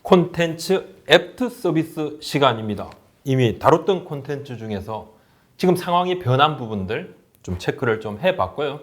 콘텐츠 애프터 서비스 시간입니다. 이미 다뤘던 콘텐츠 중에서 지금 상황이 변한 부분들 좀 체크를 좀 해봤고요.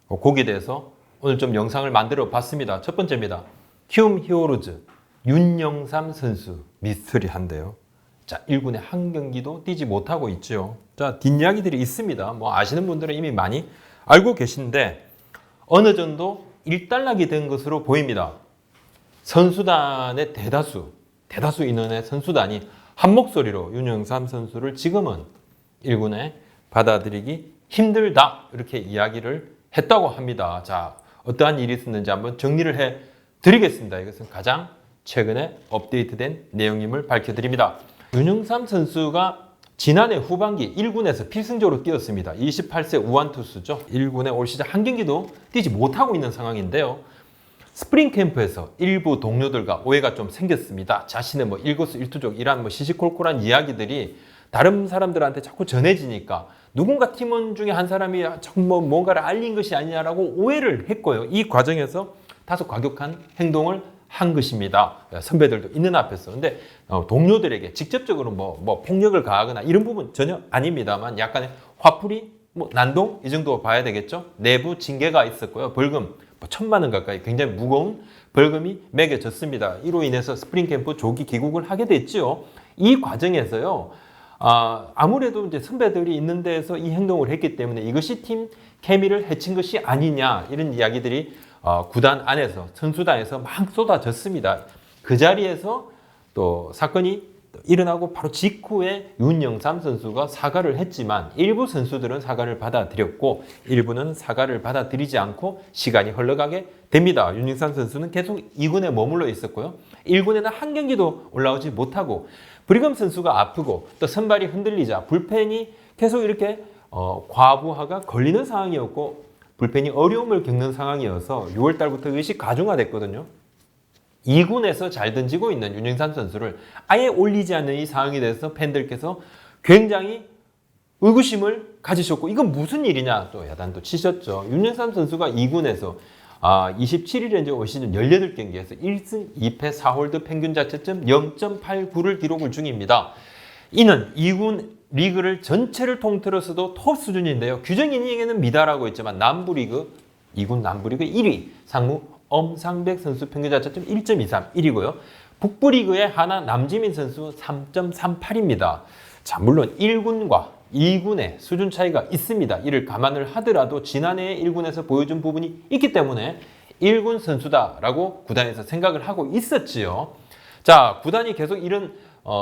거기에 대해서 오늘 좀 영상을 만들어 봤습니다. 첫 번째입니다. 키움 히어로즈 윤영삼 선수 미스터리한데요. 자, 1군에 한 경기도 뛰지 못하고 있죠. 자, 뒷이야기들이 있습니다. 뭐 아시는 분들은 이미 많이 알고 계신데 어느 정도 일단락이 된 것으로 보입니다. 선수단의 대다수 인원의 선수단이 한 목소리로 윤영삼 선수를 지금은 1군에 받아들이기 힘들다 이렇게 이야기를 했다고 합니다. 자, 어떠한 일이 있었는지 한번 정리를 해 드리겠습니다. 이것은 가장 최근에 업데이트된 내용임을 밝혀드립니다. 윤영삼 선수가 지난해 후반기 1군에서 필승조로 뛰었습니다. 28세 우완투수죠. 1군에 올 시즌 한 경기도 뛰지 못하고 있는 상황인데요. 스프링 캠프에서 일부 동료들과 오해가 좀 생겼습니다. 자신의 일거수일투족 이란 시시콜콜한 이야기들이 다른 사람들한테 자꾸 전해지니까 누군가 팀원 중에 한 사람이 뭔가를 알린 것이 아니냐라고 오해를 했고요. 이 과정에서 다소 과격한 행동을 한 것입니다. 선배들도 있는 앞에서. 근데 동료들에게 직접적으로 폭력을 가하거나 이런 부분 전혀 아닙니다만 약간의 화풀이, 난동 이 정도 봐야 되겠죠. 내부 징계가 있었고요. 벌금 1,000만 원 가까이 굉장히 무거운 벌금이 매겨졌습니다. 이로 인해서 스프링 캠프 조기 귀국을 하게 됐지요. 이 과정에서요. 아무래도 이제 선배들이 있는 데에서 이 행동을 했기 때문에 이것이 팀 케미를 해친 것이 아니냐 이런 이야기들이 구단 안에서 선수단에서 막 쏟아졌습니다. 그 자리에서 또 사건이 일어나고 바로 직후에 윤영삼 선수가 사과를 했지만 일부 선수들은 사과를 받아들였고 일부는 사과를 받아들이지 않고 시간이 흘러가게 됩니다. 윤영삼 선수는 계속 2군에 머물러 있었고요. 1군에는 한 경기도 올라오지 못하고 브리검 선수가 아프고 또 선발이 흔들리자 불펜이 계속 이렇게 과부하가 걸리는 상황이었고 불펜이 어려움을 겪는 상황이어서 6월 달부터 이것이 가중화됐거든요. 2군에서 잘 던지고 있는 윤영삼 선수를 아예 올리지 않는 이 상황에 대해서 팬들께서 굉장히 의구심을 가지셨고 이건 무슨 일이냐 또 야단도 치셨죠. 윤영삼 선수가 2군에서 27일에 이제 올 시즌 18경기에서 1승 2패 4홀드 평균 자책점 0.89를 기록을 중입니다. 이는 2군 리그를 전체를 통틀어서도 톱 수준인데요. 규정 이닝에는 미달하고 있지만 남부리그 2군 남부리그 1위 상무 엄상백 선수 평균 자책점 1.23 1위고요. 북부리그의 하나 남지민 선수 3.38입니다. 자, 물론 1군과 2군의 수준 차이가 있습니다. 이를 감안을 하더라도 지난해 1군에서 보여준 부분이 있기 때문에 1군 선수다라고 구단에서 생각을 하고 있었지요. 자, 구단이 계속 이런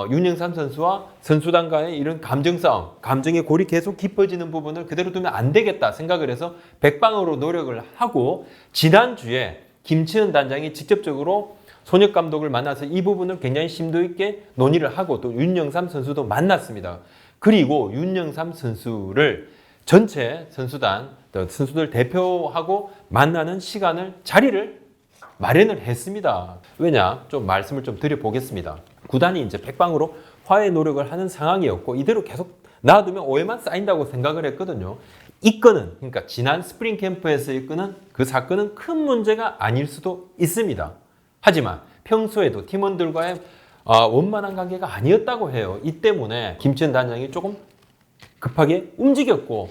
윤영삼 선수와 선수단과의 이런 감정 싸움, 감정의 골이 계속 깊어지는 부분을 그대로 두면 안 되겠다 생각을 해서 백방으로 노력을 하고 지난주에 김치현 단장이 직접적으로 손혁 감독을 만나서 이 부분을 굉장히 심도 있게 논의를 하고 또 윤영삼 선수도 만났습니다. 그리고 윤영삼 선수를 전체 선수단, 선수들 대표하고 만나는 자리를 마련을 했습니다. 왜냐? 좀 말씀을 좀 드려보겠습니다. 구단이 이제 백방으로 화해 노력을 하는 상황이었고 이대로 계속 놔두면 오해만 쌓인다고 생각을 했거든요. 이 건은 그러니까 지난 스프링 캠프에서의 건은 그 사건은 큰 문제가 아닐 수도 있습니다. 하지만 평소에도 팀원들과의 원만한 관계가 아니었다고 해요. 이 때문에 김치현 단장이 조금 급하게 움직였고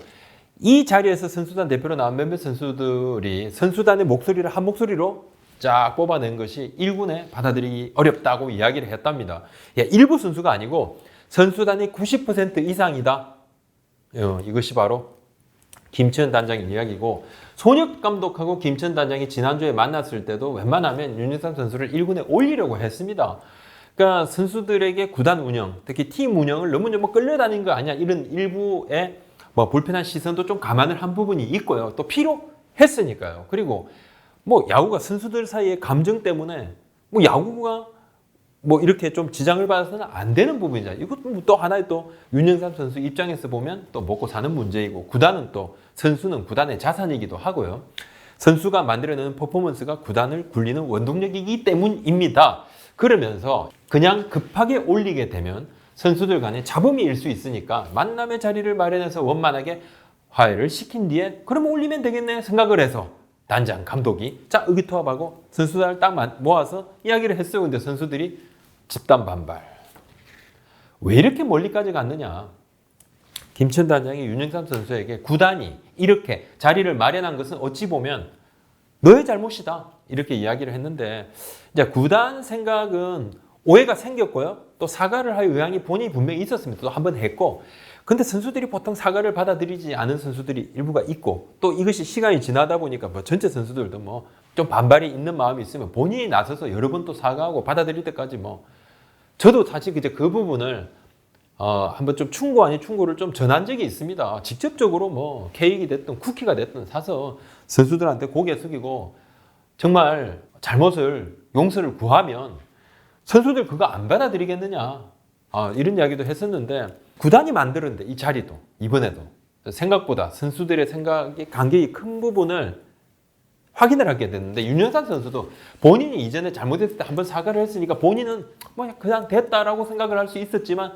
이 자리에서 선수단 대표로 나온 몇몇 선수들이 선수단의 목소리를 한 목소리로 쫙 뽑아낸 것이 1군에 받아들이기 어렵다고 이야기를 했답니다. 일부 선수가 아니고 선수단의 90% 이상이다. 이것이 바로 김치현 단장의 이야기고 손혁 감독하고 김치현 단장이 지난주에 만났을 때도 웬만하면 윤영삼 선수를 1군에 올리려고 했습니다. 그러니까 선수들에게 구단 운영, 특히 팀 운영을 너무 끌려다닌 거 아니야 이런 일부의 불편한 시선도 좀 감안을 한 부분이 있고요. 또 필요했으니까요. 그리고 야구가 선수들 사이의 감정 때문에 야구가 이렇게 좀 지장을 받아서는 안 되는 부분이잖아요. 이것도 또 하나의 또 윤영삼 선수 입장에서 보면 또 먹고 사는 문제이고 구단은 또 선수는 구단의 자산이기도 하고요. 선수가 만들어내는 퍼포먼스가 구단을 굴리는 원동력이기 때문입니다. 그러면서 그냥 급하게 올리게 되면 선수들 간에 잡음이 일 수 있으니까 만남의 자리를 마련해서 원만하게 화해를 시킨 뒤에 그러면 올리면 되겠네 생각을 해서 단장, 감독이 자 의기투합하고 선수단을 딱 모아서 이야기를 했어요. 근데 선수들이 집단 반발. 왜 이렇게 멀리까지 갔느냐? 김천 단장이 윤영삼 선수에게 구단이 이렇게 자리를 마련한 것은 어찌 보면 너의 잘못이다 이렇게 이야기를 했는데 이제 구단 생각은 오해가 생겼고요. 또 사과를 할 의향이 본인이 분명히 있었습니다. 또 한 번 했고 근데 선수들이 보통 사과를 받아들이지 않은 선수들이 일부가 있고 또 이것이 시간이 지나다 보니까 뭐 전체 선수들도 뭐 좀 반발이 있는 마음이 있으면 본인이 나서서 여러 번 또 사과하고 받아들일 때까지 뭐 저도 사실 이제 그 부분을 한번 좀 충고 아닌 충고를 좀 전한 적이 있습니다. 직접적으로 뭐 케이크가 됐든 쿠키가 됐든 사서 선수들한테 고개 숙이고 정말 잘못을 용서를 구하면 선수들 그거 안 받아들이겠느냐 이런 이야기도 했었는데 구단이 만들었는데 이 자리도 이번에도 생각보다 선수들의 생각이 간격이 큰 부분을 확인을 하게 됐는데 윤영삼 선수도 본인이 이전에 잘못했을 때 한번 사과를 했으니까 본인은 뭐 그냥 됐다라고 생각을 할 수 있었지만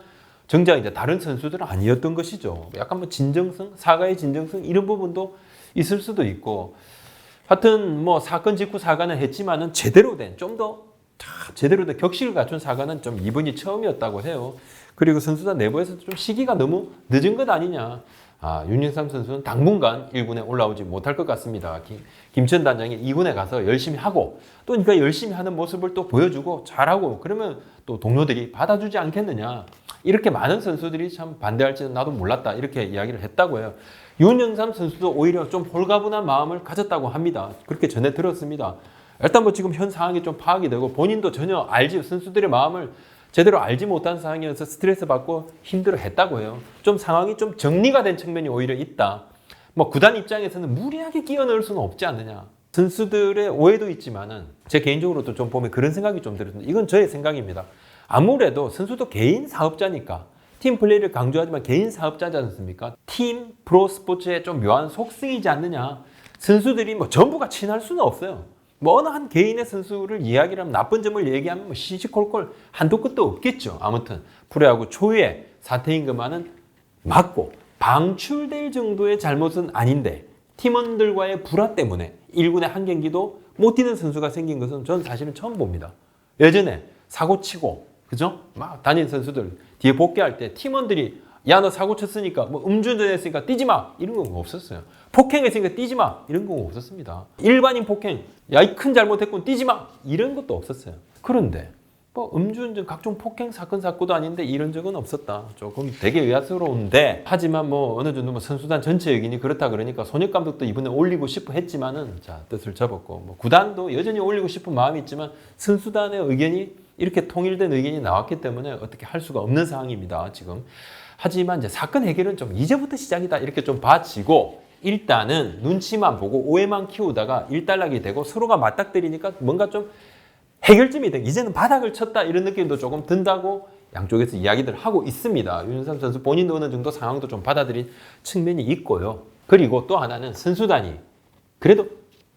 정작 이제 다른 선수들은 아니었던 것이죠. 약간 뭐 진정성, 사과의 진정성 이런 부분도 있을 수도 있고 하여튼 뭐 사건 직후 사과는 했지만은 제대로 된 좀 더 제대로 된 격식을 갖춘 사과는 좀 이번이 처음이었다고 해요. 그리고 선수단 내부에서도 좀 시기가 너무 늦은 것 아니냐. 윤영삼 선수는 당분간 1군에 올라오지 못할 것 같습니다. 김천 단장이 2군에 가서 열심히 하고 또 그러니까 열심히 하는 모습을 또 보여주고 잘하고 그러면 또 동료들이 받아주지 않겠느냐. 이렇게 많은 선수들이 참 반대할지는 나도 몰랐다. 이렇게 이야기를 했다고 해요. 윤영삼 선수도 오히려 좀 홀가분한 마음을 가졌다고 합니다. 그렇게 전해 들었습니다. 일단 뭐 지금 현 상황이 좀 파악이 되고 본인도 전혀 선수들의 마음을 제대로 알지 못한 상황이어서 스트레스 받고 힘들어 했다고 해요. 좀 상황이 좀 정리가 된 측면이 오히려 있다. 뭐 구단 입장에서는 무리하게 끼워 넣을 수는 없지 않느냐. 선수들의 오해도 있지만은 제 개인적으로도 좀 보면 그런 생각이 좀 들었습니다. 이건 저의 생각입니다. 아무래도 선수도 개인 사업자니까 팀 플레이를 강조하지만 개인 사업자지 않습니까? 팀 프로 스포츠의 좀 묘한 속성이지 않느냐. 선수들이 뭐 전부가 친할 수는 없어요. 뭐 어느 한 개인의 선수를 이야기를 하면 나쁜 점을 얘기하면 뭐 시시콜콜 한도 끝도 없겠죠. 아무튼 프로야구 초유의 사태인 것만은 맞고 방출될 정도의 잘못은 아닌데 팀원들과의 불화 때문에 1군의 한 경기도 못 뛰는 선수가 생긴 것은 저는 사실은 처음 봅니다. 예전에 사고 치고 그죠? 막 다니는 선수들 뒤에 복귀할 때 팀원들이 야 너 사고 쳤으니까 뭐 음주운전했으니까 뛰지 마 이런 건 없었어요. 폭행했으니까 뛰지 마 이런 건 없었습니다. 일반인 폭행 야 이 큰 잘못했군 뛰지 마 이런 것도 없었어요. 그런데 뭐 음주운전 각종 폭행 사건 사고도 아닌데 이런 적은 없었다. 조금 되게 의아스러운데 하지만 뭐 어느 정도 뭐 선수단 전체 의견이 그렇다 그러니까 손익 감독도 이번에 올리고 싶어 했지만은 자 뜻을 접었고 뭐 구단도 여전히 올리고 싶은 마음이 있지만 선수단의 의견이 이렇게 통일된 의견이 나왔기 때문에 어떻게 할 수가 없는 상황입니다. 지금. 하지만 이제 사건 해결은 좀 이제부터 시작이다 이렇게 좀 봐지고 일단은 눈치만 보고 오해만 키우다가 일단락이 되고 서로가 맞닥뜨리니까 뭔가 좀 해결점이 돼. 이제는 바닥을 쳤다 이런 느낌도 조금 든다고 양쪽에서 이야기들 하고 있습니다. 윤영삼 선수 본인도 어느 정도 상황도 좀 받아들인 측면이 있고요. 그리고 또 하나는 선수단이 그래도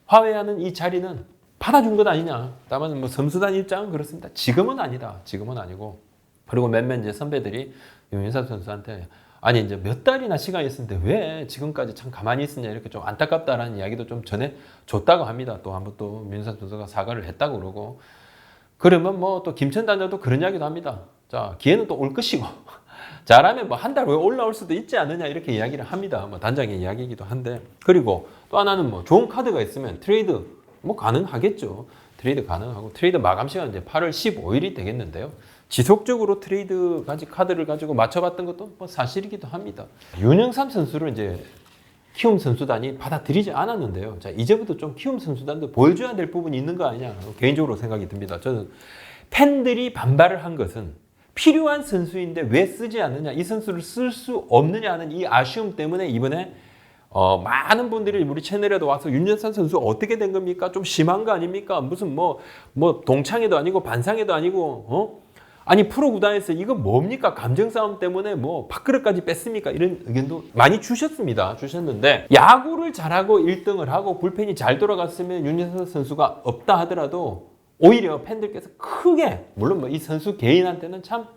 화해하는 이 자리는 받아준 것 아니냐. 다만 뭐 선수단 입장은 그렇습니다. 지금은 아니다. 지금은 아니고. 그리고 몇몇 이제 선배들이 윤영삼 선수한테 아니 이제 몇 달이나 시간이 있었는데 왜 지금까지 참 가만히 있었냐 이렇게 좀 안타깝다라는 이야기도 좀 전해 줬다고 합니다. 또 한번 또 윤영삼 선수가 사과를 했다고 그러고 그러면 뭐 또 김천 단장도 그런 이야기도 합니다. 자 기회는 또 올 것이고 잘하면 뭐 한 달 후에 올라올 수도 있지 않느냐 이렇게 이야기를 합니다. 뭐 단장의 이야기이기도 한데 그리고 또 하나는 뭐 좋은 카드가 있으면 트레이드 뭐 가능하겠죠. 트레이드 가능하고 트레이드 마감 시간은 이제 8월 15일이 되겠는데요. 지속적으로 트레이드 카드를 가지고 맞춰봤던 것도 뭐 사실이기도 합니다. 윤영삼 선수를 이제 키움 선수단이 받아들이지 않았는데요. 자, 이제부터 좀 키움 선수단도 보여줘야 될 부분이 있는 거 아니냐. 개인적으로 생각이 듭니다. 저는 팬들이 반발을 한 것은 필요한 선수인데 왜 쓰지 않느냐. 이 선수를 쓸 수 없느냐 하는 이 아쉬움 때문에 이번에 많은 분들이 우리 채널에도 와서 윤영삼 선수 어떻게 된 겁니까? 좀 심한 거 아닙니까? 무슨 뭐 동창회도 아니고 반상회도 아니고 아니 프로 구단에서 이거 뭡니까? 감정 싸움 때문에 뭐 밥그릇까지 뺐습니까? 이런 의견도 많이 주셨는데 야구를 잘하고 1등을 하고 불펜이 잘 돌아갔으면 윤영삼 선수가 없다 하더라도 오히려 팬들께서 크게 물론 뭐 이 선수 개인한테는 참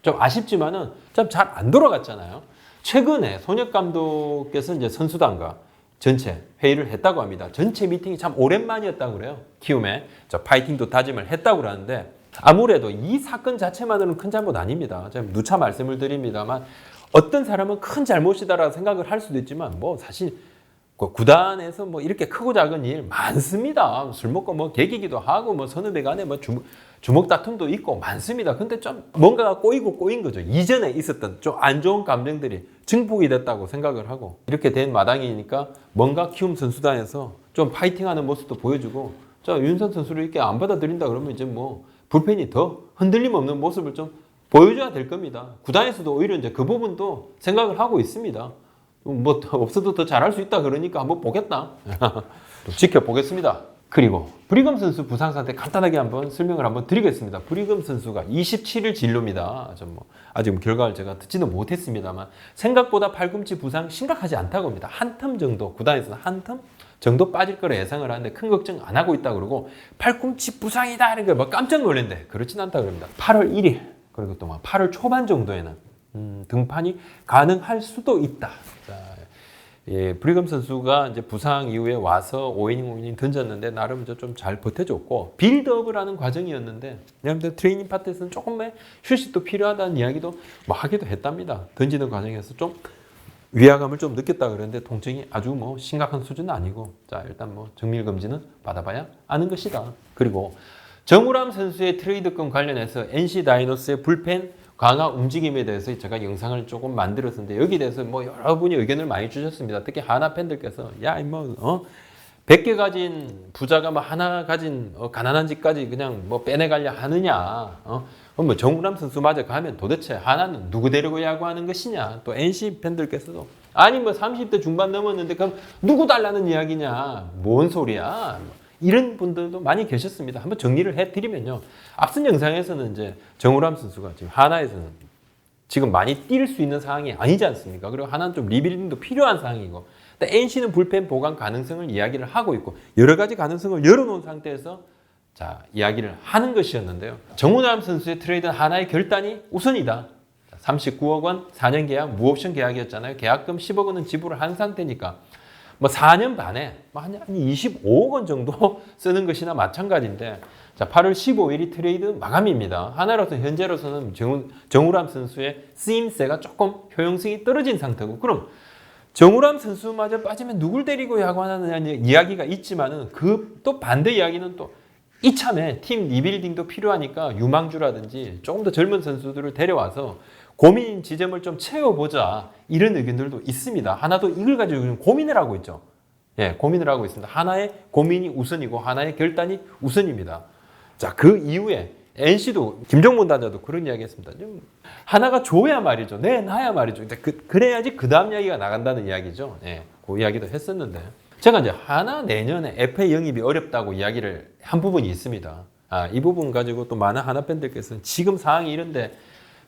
좀 아쉽지만은 참 잘 안 돌아갔잖아요. 최근에 손혁 감독께서 이제 선수단과 전체 회의를 했다고 합니다. 전체 미팅이 참 오랜만이었다고 그래요. 키움에 파이팅도 다짐을 했다고 그러는데 아무래도 이 사건 자체만으로는 큰 잘못 아닙니다. 제가 누차 말씀을 드립니다만 어떤 사람은 큰 잘못이다라고 생각을 할 수도 있지만 뭐 사실 구단에서 뭐 이렇게 크고 작은 일 많습니다. 술 먹고 뭐 개기기도 하고 뭐 선후배 간에 뭐 주먹 다툼도 있고 많습니다. 근데 좀 뭔가가 꼬인 거죠. 이전에 있었던 좀 안 좋은 감정들이 증폭이 됐다고 생각을 하고 이렇게 된 마당이니까 뭔가 키움 선수단에서 좀 파이팅하는 모습도 보여주고 윤선 선수를 이렇게 안 받아들인다 그러면 이제 뭐 불펜이 더 흔들림 없는 모습을 좀 보여줘야 될 겁니다. 구단에서도 오히려 이제 그 부분도 생각을 하고 있습니다. 뭐 없어도 더 잘할 수 있다 그러니까 한번 보겠다. 지켜보겠습니다. 그리고 브리검 선수 부상 상태 간단하게 한번 설명을 한번 드리겠습니다. 브리검 선수가 27일 진료입니다. 아직 결과를 제가 듣지는 못했습니다만 생각보다 팔꿈치 부상 심각하지 않다고 합니다. 한 텀 정도 구단에서는 한 텀 정도 빠질 거라 예상을 하는데 큰 걱정 안 하고 있다 그러고 팔꿈치 부상이다 이런 거 깜짝 놀랐는데 그렇진 않다 그럽니다. 8월 1일 그리고 또 8월 초반 정도에는 등판이 가능할 수도 있다. 자, 예, 브리검 선수가 이제 부상 이후에 와서 5이닝 던졌는데 나름 좀 잘 버텨줬고 빌드업을 하는 과정이었는데 여러분들 트레이닝 파트에서는 조금의 휴식도 필요하다는 이야기도 뭐 하기도 했답니다. 던지는 과정에서 좀 위화감을 좀 느꼈다 그러는데 통증이 아주 뭐 심각한 수준은 아니고 자 일단 뭐 정밀 검진은 받아봐야 아는 것이다. 그리고 정우람 선수의 트레이드권 관련해서 NC 다이노스의 불펜 강화 움직임에 대해서 제가 영상을 조금 만들었는데 여기에 대해서 뭐 여러분이 의견을 많이 주셨습니다. 특히 하나 팬들께서 야 뭐 100개 가진 부자가 뭐 하나 가진 가난한 집까지 그냥 뭐 빼내가려 하느냐 뭐 정우람 선수마저 가면 도대체 하나는 누구 데리고 야구하는 것이냐 또 NC 팬들께서도 아니 뭐 30대 중반 넘었는데 그럼 누구 달라는 이야기냐 뭔 소리야 이런 분들도 많이 계셨습니다. 한번 정리를 해드리면요. 앞선 영상에서는 이제 정우람 선수가 지금 하나에서는 지금 많이 뛸 수 있는 상황이 아니지 않습니까? 그리고 하나는 좀 리빌딩도 필요한 상황이고 NC는 불펜 보강 가능성을 이야기를 하고 있고 여러 가지 가능성을 열어놓은 상태에서 자 이야기를 하는 것이었는데요. 정우람 선수의 트레이드는 하나의 결단이 우선이다. 39억 원 4년 계약 무옵션 계약이었잖아요. 계약금 10억 원은 지불을 한 상태니까 뭐 4년 반에 한 25억 원 정도 쓰는 것이나 마찬가지인데 자 8월 15일이 트레이드 마감입니다. 하나로서 현재로서는 정우람 선수의 쓰임새가 조금 효용성이 떨어진 상태고 그럼 정우람 선수마저 빠지면 누굴 데리고 야구하느냐는 이야기가 있지만은 그 또 반대 이야기는 또 이참에 팀 리빌딩도 필요하니까 유망주라든지 조금 더 젊은 선수들을 데려와서 고민 지점을 좀 채워보자 이런 의견들도 있습니다. 하나도 이걸 가지고 고민을 하고 있죠. 예, 고민을 하고 있습니다. 하나의 고민이 우선이고 하나의 결단이 우선입니다. 자, 그 이후에 NC도 김정문 단장도 그런 이야기 했습니다. 하나가 줘야 말이죠. 나야 말이죠. 그래야지 그 다음 이야기가 나간다는 이야기죠. 예, 그 이야기도 했었는데 제가 이제 하나 내년에 FA 영입이 어렵다고 이야기를 한 부분이 있습니다. 이 부분 가지고 또 많은 하나 팬들께서는 지금 상황이 이런데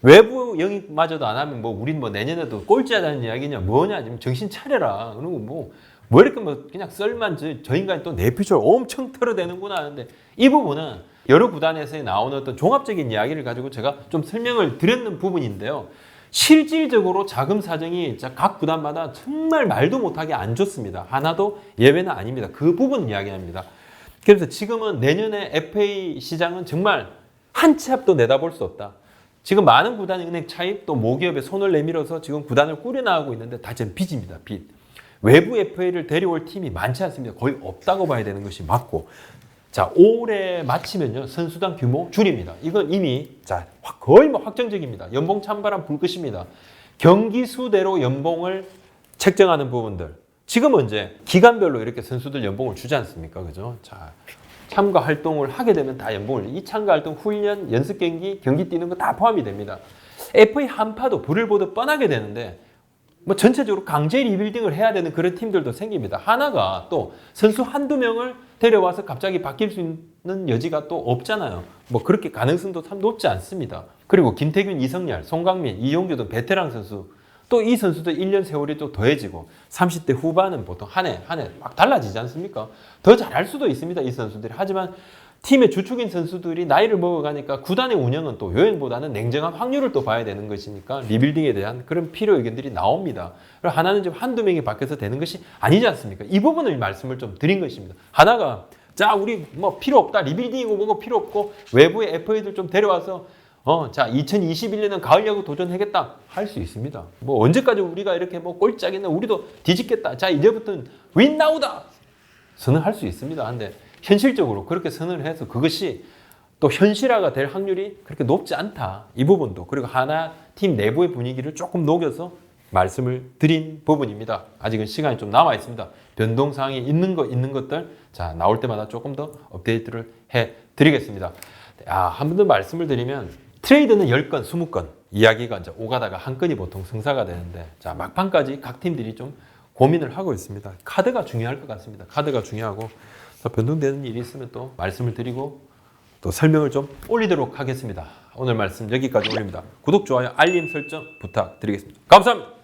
외부 영입마저도 안 하면 뭐 우린 뭐 내년에도 꼴찌하자는 이야기냐 뭐냐 지금 정신 차려라 그리고 뭐 이렇게 뭐 그냥 썰만 저 인간이 또 내피셜 엄청 털어대는구나 하는데 이 부분은 여러 구단에서 나오는 어떤 종합적인 이야기를 가지고 제가 좀 설명을 드렸는 부분인데요. 실질적으로 자금 사정이 각 구단마다 정말 말도 못하게 안 좋습니다. 하나도 예외는 아닙니다. 그 부분 이야기합니다. 그래서 지금은 내년에 FA 시장은 정말 한 치 앞도 내다볼 수 없다. 지금 많은 구단이 은행 차입 또 모기업에 손을 내밀어서 지금 구단을 꾸려나가고 있는데 다 지금 빚입니다. 빚. 외부 FA를 데려올 팀이 많지 않습니다. 거의 없다고 봐야 되는 것이 맞고 자 올해 마치면요 선수단 규모 줄입니다. 이건 이미 자 거의 뭐 확정적입니다. 연봉 찬바람 불 것입니다. 경기 수대로 연봉을 책정하는 부분들 지금은 이제 기간별로 이렇게 선수들 연봉을 주지 않습니까? 그죠? 자 참가 활동을 하게 되면 다 연봉을 이 참가 활동 훈련 연습 경기 뛰는 거 다 포함이 됩니다. FA 한파도 불을 보듯 뻔하게 되는데 뭐 전체적으로 강제 리빌딩을 해야 되는 그런 팀들도 생깁니다. 하나가 또 선수 한두 명을 데려와서 갑자기 바뀔 수 있는 여지가 또 없잖아요. 뭐 그렇게 가능성도 참 높지 않습니다. 그리고 김태균, 이성열, 송강민, 이용규 등 베테랑 선수 또 이 선수들 1년 세월이 또 더해지고 30대 후반은 보통 한 해 막 달라지지 않습니까? 더 잘할 수도 있습니다. 이 선수들이. 하지만 팀의 주축인 선수들이 나이를 먹어가니까 구단의 운영은 또 요행보다는 냉정한 확률을 또 봐야 되는 것이니까 리빌딩에 대한 그런 필요 의견들이 나옵니다. 그리고 하나는 좀 한두 명이 바뀌어서 되는 것이 아니지 않습니까? 이 부분을 말씀을 좀 드린 것입니다. 하나가 자 우리 뭐 필요 없다 리빌딩이고 뭐고 필요 없고 외부의 FA들 좀 데려와서 자 2021년은 가을 야구 도전하겠다 할 수 있습니다. 뭐 언제까지 우리가 이렇게 뭐 꼴짝이나 우리도 뒤집겠다. 자 이제부터는 윈 나우다 선언할 수 있습니다. 근데 현실적으로 그렇게 선언을 해서 그것이 또 현실화가 될 확률이 그렇게 높지 않다. 이 부분도 그리고 하나 팀 내부의 분위기를 조금 녹여서 말씀을 드린 부분입니다. 아직은 시간이 좀 남아 있습니다. 변동 사항이 있는 것들 자 나올 때마다 조금 더 업데이트를 해 드리겠습니다. 한 번 더 말씀을 드리면 트레이드는 10건, 20건 이야기가 이제 오가다가 한 건이 보통 성사가 되는데 자 막판까지 각 팀들이 좀 고민을 하고 있습니다. 카드가 중요할 것 같습니다. 카드가 중요하고 변동되는 일이 있으면 또 말씀을 드리고 또 설명을 좀 올리도록 하겠습니다. 오늘 말씀 여기까지 올립니다. 구독, 좋아요, 알림 설정 부탁드리겠습니다. 감사합니다.